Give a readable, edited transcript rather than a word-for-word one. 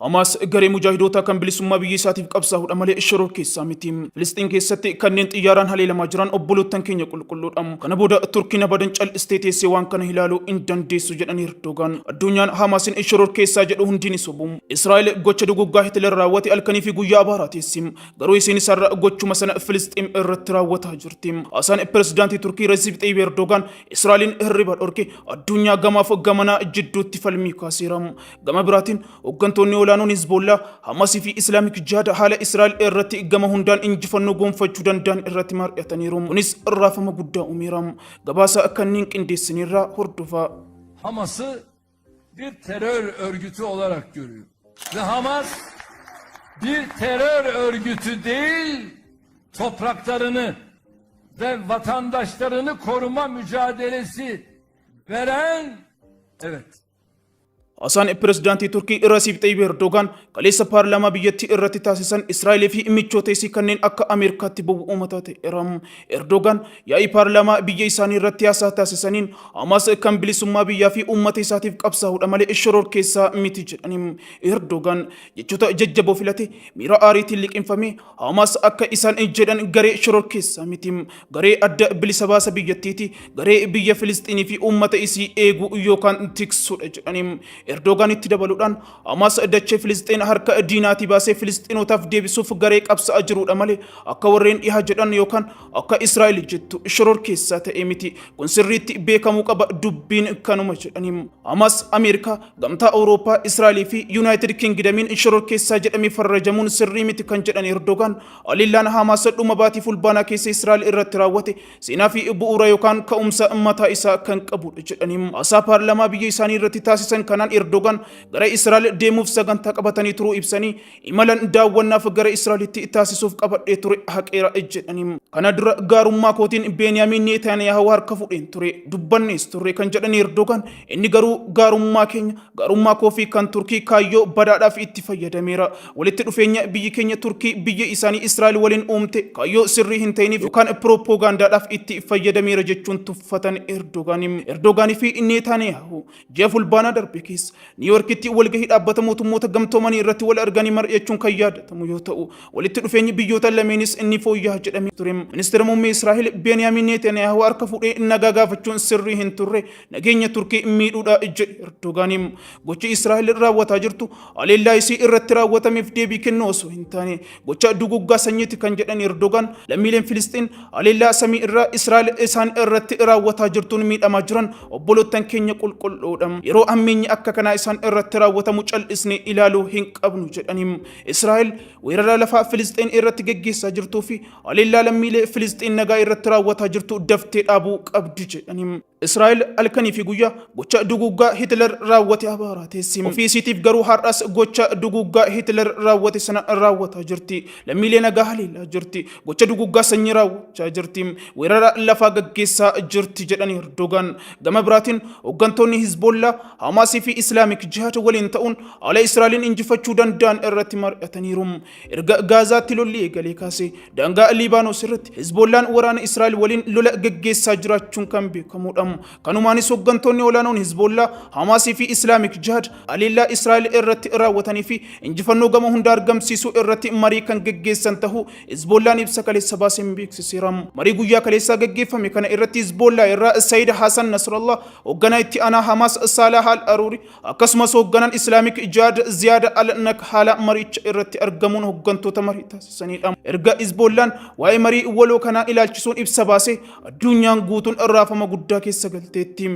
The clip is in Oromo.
Hamas garee mujaahidoota kan bilisummaa biyya isaatiif qabsaa'udha malee shoror keessaa miti. Filisxiin keessatti kanneen xiyyaaraan haleelamaa jiran obbolootan keenya qulqulluudha. Kana booda Turkiin abadan cal'istee teessee waan kana ilaaluu hin dandeessu jedhanii Erdogan. Addunyaan Hamasin shoror keessaa jedhu hundiin ni sobu. Israa'el gocha duguggaa Hitler raawwate halkanii fi guyyaa abaaraa teessi. Garuu isiin isarra gochuma sana Filisxiin irratti raawwataa jirti. Haasaan pirezidaantii Turkii Recep Tayyip Erdogan Israa'elin hirriba dhorke addunyaa gamaaf gamanaa jidduutti falmii kaaseera. Gama biraatiin hooggantoonni olaanoon Hizbollah Hamasii fi Islaamik Jihaad haala Israa'el irratti gama hundaan injifannoo gonfachuu danda'an irratti mari'ataniiru. Kunis raafama guddaa uumeera. Gabaasa kanneen qindeessinirraa hordofaa. Hamas'ı bir terör örgütü olarak görüyor. Ve Hamas bir terör örgütü değil, topraklarını ve vatandaşlarını koruma mücadelesi veren, evet, Haasaan pirezidaantii Turkii Recep Tayyip Erdogan kaleessa paarlaamaa biyyattii irratti taasisan Israa'elee fi michoota isii kanneen akka Ameerikaatti bu'u uummata ta'eera. Erdogan yaa'ii paarlaamaa biyya isaanii irratti haasaa taasisaniin Hamas kan bilisummaa biyyaa fi uummata isaatiif qabsaa'udha malee shoror keessaa miti jedhanii. Erdogan jechoota jajjaboo filate miira aariitiin liqinfame Hamas akka isaan jedhan garee shoror keessaa miti. Garee adda bilisa baasa biyyattiiti. Garee biyya Filisxiinii fi uummata isii eeguu yookaan tiksudha jedhanii. Erdogan itti dabaluudhaan Hamas dachee Filisxiin harka diinaatii baasee Filisxiinotaaf deebisuuf garee qabsaa'aa jirudha malee akka warreen dhihaa jedhan yookaan akka Israa'el jettu shoror keessaa ta'e miti. Kun sirriitti beekamuu qaba dubbiin kanuma jedhanii. Hamas Ameerikaa, Gamtaa Awurooppaa, Israa'elii fi Yuunaayitid Kingdamiin shoror keessaa jedhamee farrajamuun sirrii miti kan jedhan Erdogan haleellaan Hamas dhuma baatii fulbaanaa keessa Israa'el irratti raawwate seenaa fi bu'uura yookaan ka'umsa mataa isaa kan qabudha jedhanii. Haasaa paarlaamaa biyya isaanii irratti taasisan kanaan Erdogan gara Israa'el deemuuf sagantaa qabatanii turuu ibsanii imalan daawwannaaf gara Israa'elitti taasisuuf qabadhee ture haqeera jedhanii. Kana dura gaarummaa kootiin Beniyaamin Netanyaahuu harka fudheen ture dubbannees ture kan jedhan Erdogan inni garuu gaarummaa keenya gaarummaa koo fi kan Turkii kaayyoo badaadhaaf itti fayyadameera. Walitti dhufeenya biyyi keenya Turkii biyya isaanii Israa'el waliin uumte kaayyoo sirrii hin ta'iniif yookaan propoogaandaadhaaf itti fayyadameera jechuun tuffatan Erdogan. Erdogan fi Netanyaahuu ji'a fulbaanaa darbe keessa Niiyorkitti walgahii dhaabbata mootummoota gamtoomanii irratti wal arganii mari'achuun kan yaadatamu yoo ta'u walitti dhufeenyi biyyoota lameenis inni fooyya'aa jedhamee ture. Ministeera muummee Israa'el Beniyaamin Netanyaahuu harka fuudhee nagaa gaafachuun sirrii hin turre nageenya Turkii miidhuudha jedhe Erdogan. Gochi Israa'el raawwataa jirtu haleellaa isii irratti raawwatameef deebii kennuu osoo hin taane gocha duguggaa sanyiiti kan jedhan Erdogan lammiileen Filisxiin haleellaa samii irraa Israa'el isaan irratti raawwataa jirtuun miidhamaa jiran obbolootan keenya qulqulluudha. Yeroo ammeenyi akka kana isaan irratti raawwatamu cal'isnee ilaaluu hin qabnu jedhanii. Israa'el weerara lafaa Filisxiin irratti geggeessaa jirtuu fi haleellaa lammiilee Filisxiin nagaa irratti raawwataa jirtu daftee dhaabuu qabdi jedhanii. Israa'el halkanii fi guyyaa gocha duguggaa Hitler raawwate abaaraa teessi. Ofii isiitiif garuu har'as gocha duguggaa Hitler raawwate sana raawwataa jirti. Lammiilee nagaa haleellaa jirti. Gocha duguggaa sanyii raawwachaa jirti. Weerara lafaa gaggeessaa jirti jedhan Erdogan. Gama biraatiin hooggantoonni Hizbollah Hamasii fi Islaamik Jihaad waliin ta'uun haala Israa'elin injifachuu danda'an irratti mari'ataniiru. Erga Gaazaatti lolli eegalee kaasee daangaa Liibaanos irratti Hizbollaan waraana Israa'el waliin lola gaggeessaa jiraachuun kan beekamudha. Kanumaanis hooggantoonni olaanoon Hizbollah Hamasii fi Islaamik Jihaad haleellaa Israa'el irratti raawwatanii fi injifannoo gama hunda argamsiisuu irratti marii kan gaggeessan ta'uu Hizbollaan ibsa kaleessa baaseen beeksiseera. Marii guyyaa kaleessaa gaggeeffame kana irratti Hizbollah irraa Sayyid Hassan Nasrallah hoogganaa itti aanaa Hamas Salah al-Aruri akkasumas hoogganaan Islaamik Jihaad Ziyaad al-Nak haala maricha irratti argamuun hooggantoota marii taasisanidha. Erga Hizbollaan waa'ee marii waloo kanaa ilaalchisuun ibsa baasee addunyaan guutuun raafama guddaa keessa galteetti.